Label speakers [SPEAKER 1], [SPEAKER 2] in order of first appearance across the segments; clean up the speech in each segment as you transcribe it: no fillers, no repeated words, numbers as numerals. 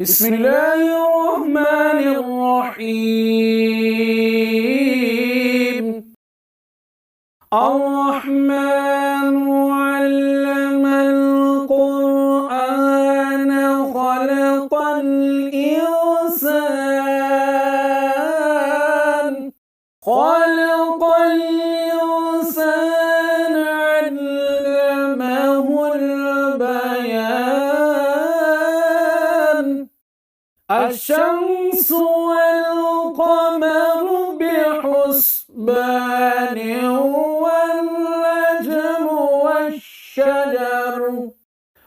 [SPEAKER 1] بسم الله الرحمن الرحيم. الرحمن علم القرآن خلق الإنسان علمه البيان. الشمس والقمر بحسبان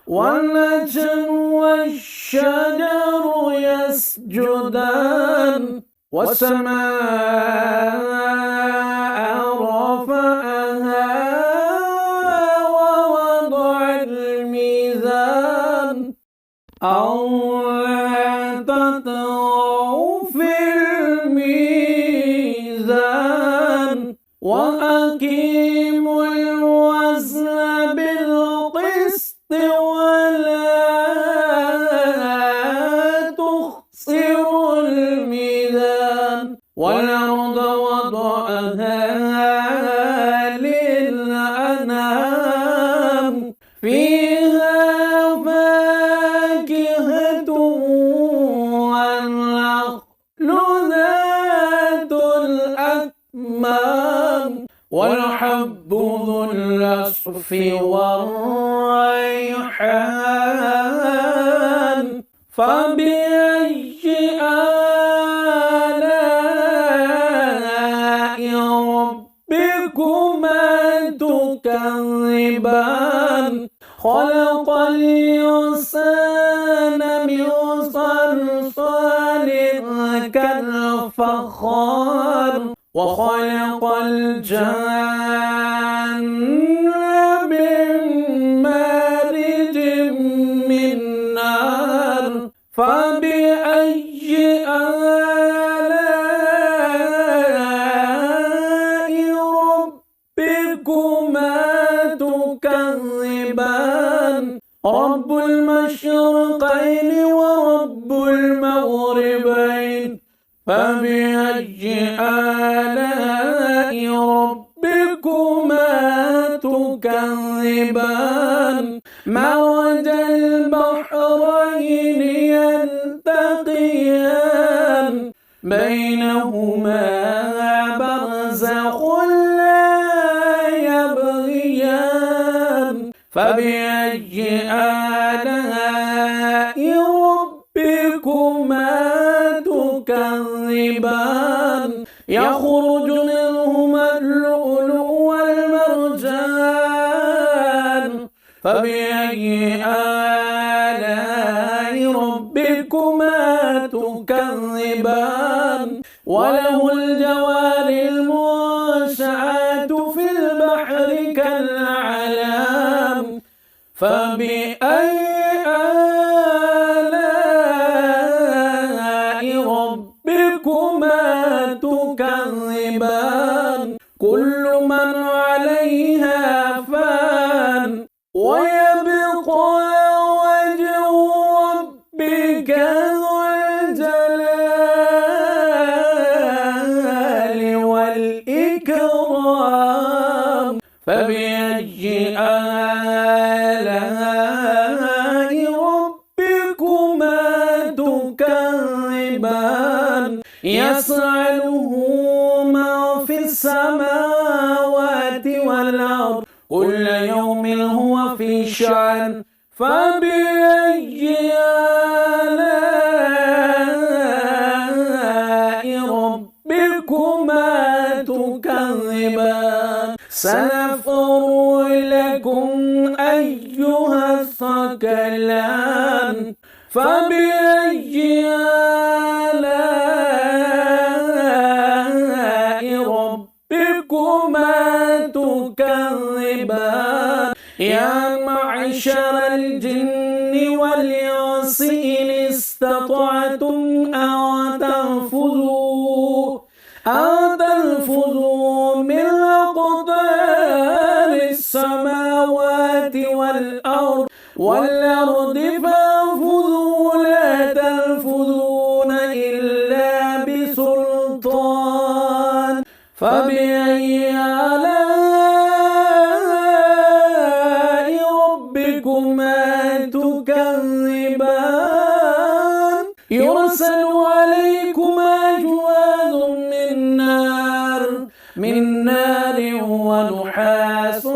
[SPEAKER 1] والنجم والشجر يسجدان والسماء رفعها ووضع الميزان ألا تطغوا في الميزان وأقيموا الوزن بالقسط ولا تخسروا الميزان والأرض وضعها للأنام فيها فاكهة والنخل ذات الأكمام والحب ذو العصف والريحان فبأي آلاء ربكما تكذبان خلق الإنسان من صلصال كالفخار وخلق الجان من مارج من نار فبأي آلاء ربكما تكذبان رب المشرقين ورب المغربين فبأي آلاء ربكما تكذبان مرج البحرين يلتقيان بينهما برزخ لا يبغيان فبأي آلاء ربكما تكذبان يخرج منهما اللؤلؤ والمرجان فبأي آلاء ربكما تكذبان وله الجوار المنشآت في البحر كالأعلام فبأي آلاء ربكما تكذبان كل من عليها فان ويبقى وجه ربك ذو الجلال والإكرام فبأي آلاء ربكما تكذبان يسأله ما في السماوات والأرض كل يوم هو في شأن فبأي آلاء ربكما تكذبان سنفرغ لكم أيها الثقلان فبأي آلاء ربكما تكذبان يا معشر الجن والإنس إن استطعتم أن تنفذوا من أقطار السماوات والأرض فانفذوا لا تنفذون يرسل عليكما جواظ من نار ونحاس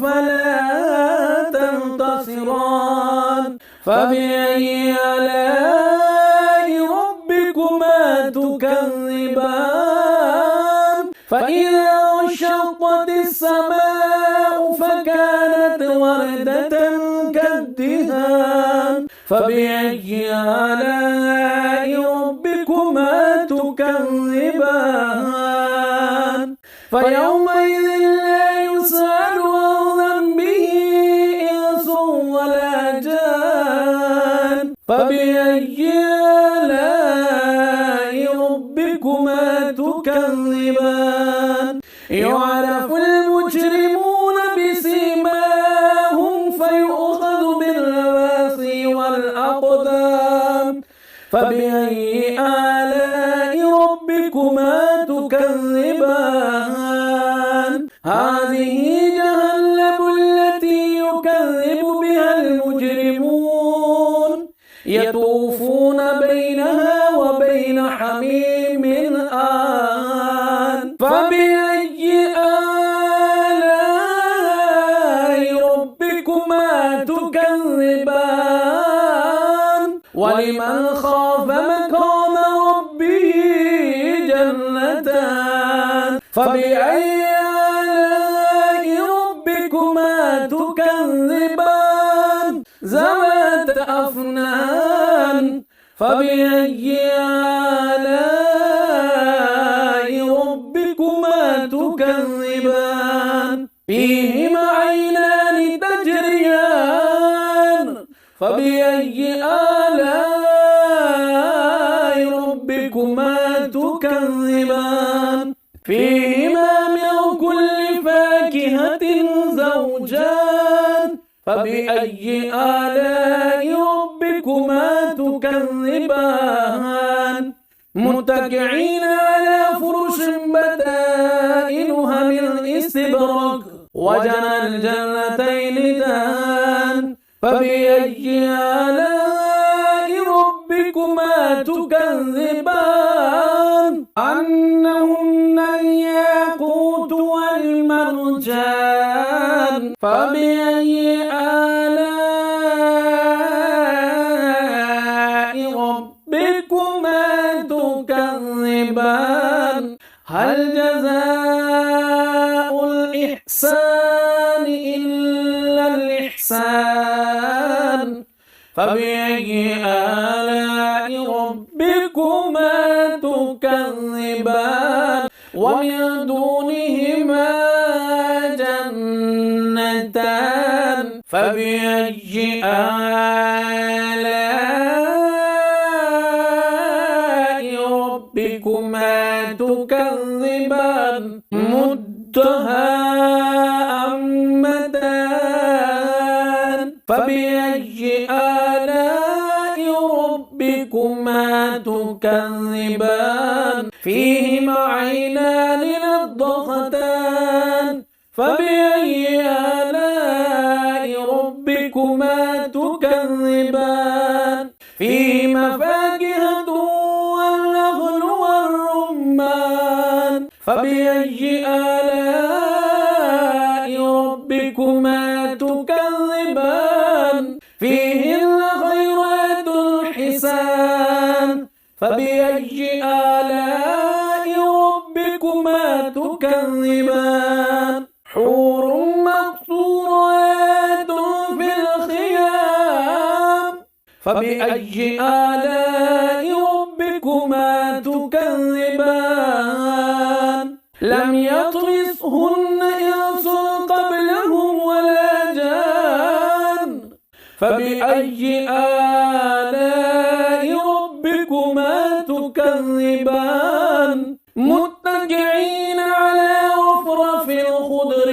[SPEAKER 1] فلا تنتصران فبأي آلاء ربكما تكذبان فإذا انشقت السماء فكانت وردة كالدهان فبأي آلاء ربكما تكذبان فيومئذ لا يسأل عن ذنبه إنس ولا جان فبأي آلاء ربكما تكذبان يعرف المجرمون بسيماهم فيؤخذ بالنواصي والأقدام فبأي آلاء ربكما تكذبان هذه جهنم التي يكذب بها المجرمون يطوفون بينها وبين حميم آن فبأي آلاء ربكما تكذبان ولمن خاف مقام ربه جنتان فبأي آلاء ربكما تكذبان ذوات أفنان فبأي آلاء ربكما تكذبان فيهما عينان تجريان فبأي آلاء ربكما تكذبان فيهما من كل فاكهة زوجان فبأي آلاء ربكما تكذبان متكئين على فرش بطائنها من استبرق وجنى الجنتين دان فبأي آلاء ربكما تكذبان أنهن الياقوت والمرجان فبأي آلاء ربكما تكذبان هل جزاء الإحسان إلا الإحسان فبأي آلاء ربكما تكذبان ومن دونهما جنتان فبأي آلاء ربكما تكذبان مدهامتان فبأي آلاء ربكما تكذبان فيهما عينان نضختان فبأي آلاء ربكما تكذبان فيهما فاكهة والنخل والرمان فبأي آلاء ربكما تكذبان فيهن خيرات حسان فبأي آلاء ربكما تكذبان حور مقصورات في الخيام فبأي آلاء ربكما تكذبان لم يطمثهن إنس قبلهم ولا جان فبأي آلاء ربكما تكذبان متكئين على رفرف خضر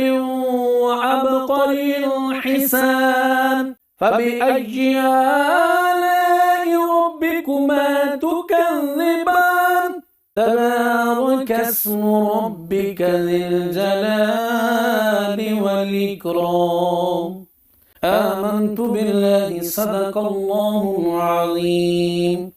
[SPEAKER 1] وعبقري حسان فبأي آلاء ربكما تكذبان تبارك اسم ربك ذي الجلال والإكرام آمنت بالله صدق الله العظيم